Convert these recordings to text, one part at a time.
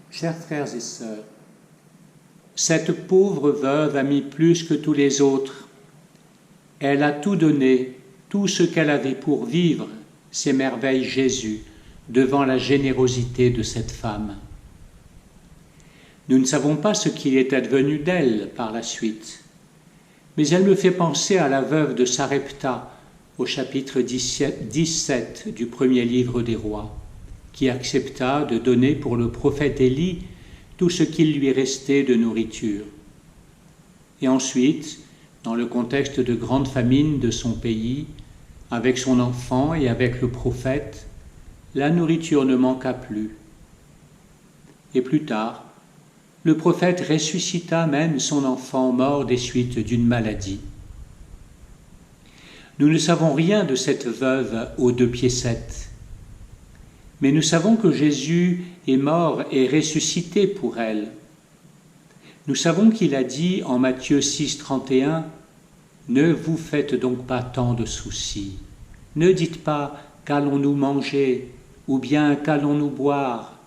Chers frères et sœurs, cette pauvre veuve a mis plus que tous les autres. Elle a tout donné, tout ce qu'elle avait pour vivre, s'émerveille Jésus devant la générosité de cette femme. Nous ne savons pas ce qu'il est advenu d'elle par la suite, mais elle me fait penser à la veuve de Sarepta au chapitre 17 du premier livre des rois, qui accepta de donner pour le prophète Élie tout ce qu'il lui restait de nourriture. Et ensuite, dans le contexte de grande famine de son pays, avec son enfant et avec le prophète, la nourriture ne manqua plus. Et plus tard, le prophète ressuscita même son enfant mort des suites d'une maladie. Nous ne savons rien de cette veuve aux 2 pieds 7, mais nous savons que Jésus est mort et ressuscité pour elle. Nous savons qu'il a dit en Matthieu 6, 31, « Ne vous faites donc pas tant de soucis. Ne dites pas « qu'allons-nous manger » ou bien « qu'allons-nous boire »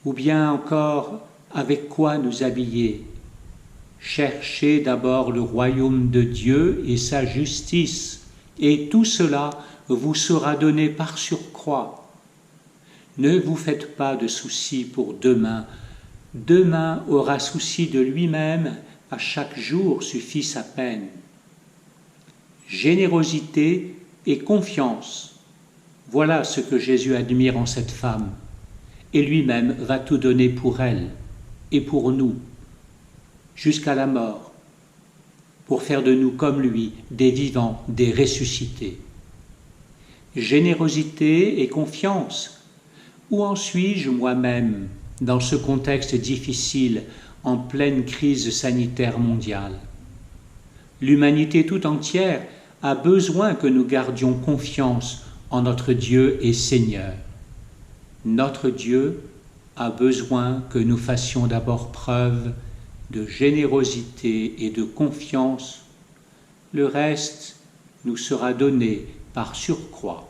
ou bien encore « avec quoi nous habiller ». Cherchez d'abord le royaume de Dieu et sa justice, et tout cela vous sera donné par surcroît. Ne vous faites pas de soucis pour demain. Demain aura souci de lui-même, à chaque jour suffit sa peine. Générosité et confiance, voilà ce que Jésus admire en cette femme, et lui-même va tout donner pour elle et pour nous, jusqu'à la mort, pour faire de nous comme lui, des vivants, des ressuscités. Générosité et confiance, où en suis-je moi-même dans ce contexte difficile en pleine crise sanitaire mondiale? L'humanité tout entière a besoin que nous gardions confiance en notre Dieu et Seigneur. Notre Dieu a besoin que nous fassions d'abord preuve de générosité et de confiance. Le reste nous sera donné par surcroît.